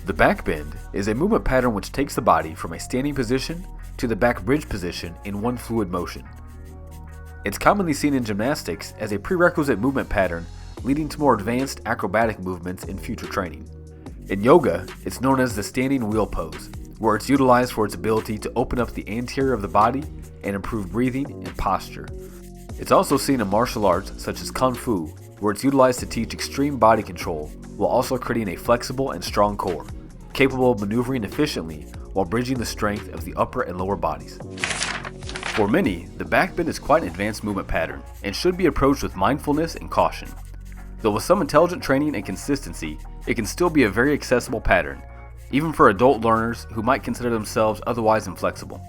The back bend is a movement pattern which takes the body from a standing position to the back bridge position in one fluid motion. It's commonly seen in gymnastics as a prerequisite movement pattern leading to more advanced acrobatic movements in future training. In yoga, it's known as the standing wheel pose, where it's utilized for its ability to open up the anterior of the body and improve breathing and posture. It's also seen in martial arts such as Kung Fu, where it's utilized to teach extreme body control while also creating a flexible and strong core, capable of maneuvering efficiently while bridging the strength of the upper and lower bodies. For many, the back bend is quite an advanced movement pattern and should be approached with mindfulness and caution. Though with some intelligent training and consistency, it can still be a very accessible pattern, even for adult learners who might consider themselves otherwise inflexible.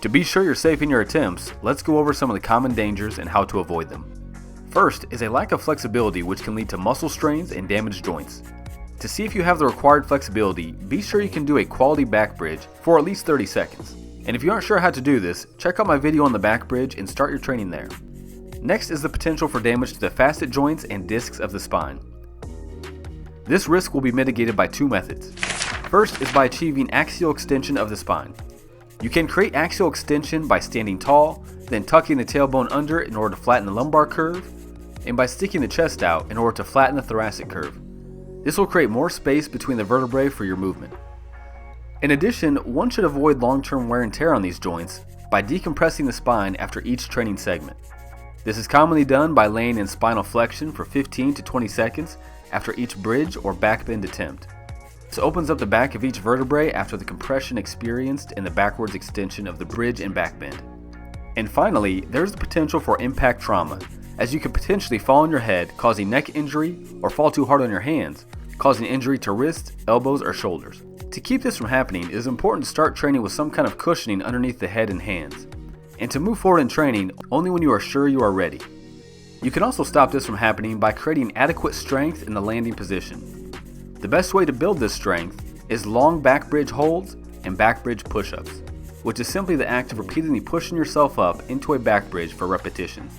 To be sure you're safe in your attempts, let's go over some of the common dangers and how to avoid them. First is a lack of flexibility, which can lead to muscle strains and damaged joints. To see if you have the required flexibility, be sure you can do a quality back bridge for at least 30 seconds. And if you aren't sure how to do this, check out my video on the back bridge and start your training there. Next is the potential for damage to the facet joints and discs of the spine. This risk will be mitigated by two methods. First is by achieving axial extension of the spine. You can create axial extension by standing tall, then tucking the tailbone under in order to flatten the lumbar curve, and by sticking the chest out in order to flatten the thoracic curve. This will create more space between the vertebrae for your movement. In addition, one should avoid long-term wear and tear on these joints by decompressing the spine after each training segment. This is commonly done by laying in spinal flexion for 15 to 20 seconds after each bridge or back bend attempt. This opens up the back of each vertebrae after the compression experienced in the backwards extension of the bridge and back bend. And finally, there's the potential for impact trauma, as you could potentially fall on your head, causing neck injury, or fall too hard on your hands, causing injury to wrists, elbows, or shoulders. To keep this from happening, it is important to start training with some kind of cushioning underneath the head and hands, and to move forward in training only when you are sure you are ready. You can also stop this from happening by creating adequate strength in the landing position. The best way to build this strength is long back bridge holds and back bridge push-ups, which is simply the act of repeatedly pushing yourself up into a back bridge for repetitions.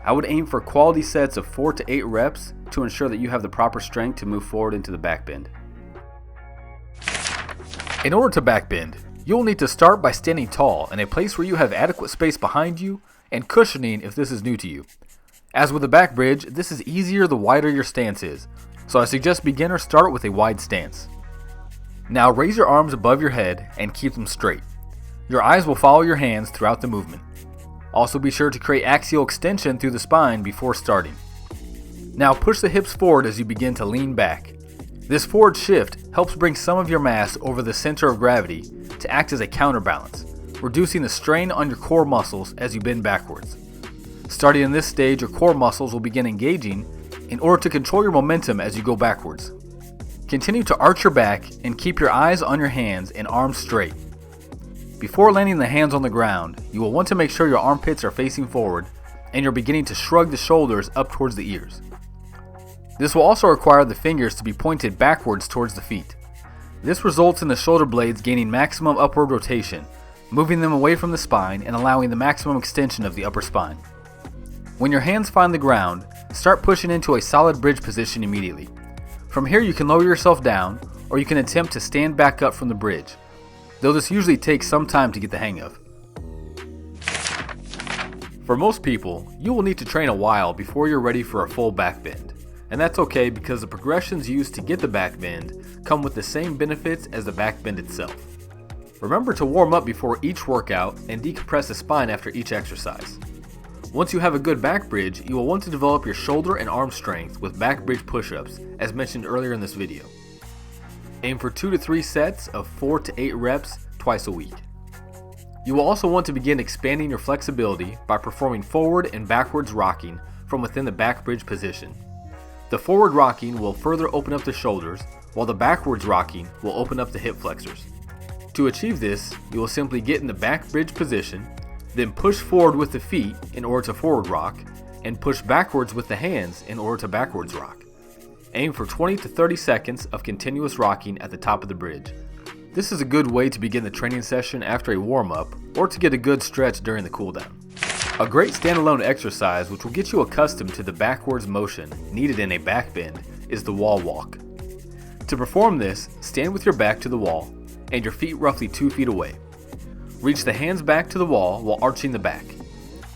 I would aim for quality sets of 4 to 8 reps to ensure that you have the proper strength to move forward into the back bend. In order to back bend, you will need to start by standing tall in a place where you have adequate space behind you and cushioning if this is new to you. As with the back bridge, this is easier the wider your stance is, so I suggest beginners start with a wide stance. Now raise your arms above your head and keep them straight. Your eyes will follow your hands throughout the movement. Also be sure to create axial extension through the spine before starting. Now push the hips forward as you begin to lean back. This forward shift helps bring some of your mass over the center of gravity to act as a counterbalance, reducing the strain on your core muscles as you bend backwards. Starting in this stage, your core muscles will begin engaging in order to control your momentum as you go backwards. Continue to arch your back and keep your eyes on your hands and arms straight. Before landing the hands on the ground, you will want to make sure your armpits are facing forward and you're beginning to shrug the shoulders up towards the ears. This will also require the fingers to be pointed backwards towards the feet. This results in the shoulder blades gaining maximum upward rotation, moving them away from the spine and allowing the maximum extension of the upper spine. When your hands find the ground, start pushing into a solid bridge position immediately. From here you can lower yourself down, or you can attempt to stand back up from the bridge, though this usually takes some time to get the hang of. For most people, you will need to train a while before you're ready for a full back bend, and that's okay because the progressions used to get the back bend come with the same benefits as the back bend itself. Remember to warm up before each workout and decompress the spine after each exercise. Once you have a good back bridge, you will want to develop your shoulder and arm strength with back bridge push-ups, as mentioned earlier in this video. Aim for 2 to 3 sets of 4 to 8 reps twice a week. You will also want to begin expanding your flexibility by performing forward and backwards rocking from within the back bridge position. The forward rocking will further open up the shoulders, while the backwards rocking will open up the hip flexors. To achieve this, you will simply get in the back bridge position, then push forward with the feet in order to forward rock, and push backwards with the hands in order to backwards rock. Aim for 20 to 30 seconds of continuous rocking at the top of the bridge. This is a good way to begin the training session after a warm-up or to get a good stretch during the cooldown. A great standalone exercise which will get you accustomed to the backwards motion needed in a back bend is the wall walk. To perform this, stand with your back to the wall and your feet roughly 2 feet away. Reach the hands back to the wall while arching the back.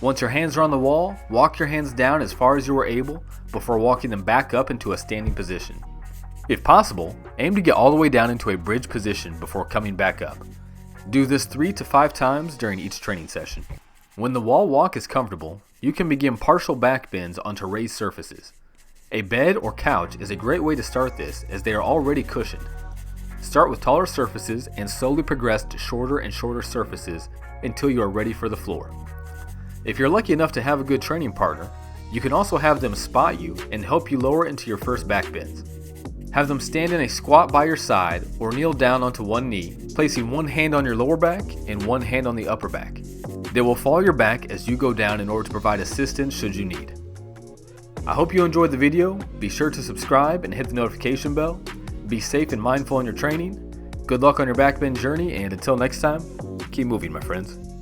Once your hands are on the wall, walk your hands down as far as you are able before walking them back up into a standing position. If possible, aim to get all the way down into a bridge position before coming back up. Do this 3 to 5 times during each training session. When the wall walk is comfortable, you can begin partial back bends onto raised surfaces. A bed or couch is a great way to start this as they are already cushioned. Start with taller surfaces and slowly progress to shorter and shorter surfaces until you are ready for the floor. If you're lucky enough to have a good training partner, you can also have them spot you and help you lower into your first back bends. Have them stand in a squat by your side or kneel down onto one knee, placing one hand on your lower back and one hand on the upper back. They will follow your back as you go down in order to provide assistance should you need. I hope you enjoyed the video. Be sure to subscribe and hit the notification bell. Be safe and mindful in your training. Good luck on your back bend journey, and until next time, keep moving, my friends.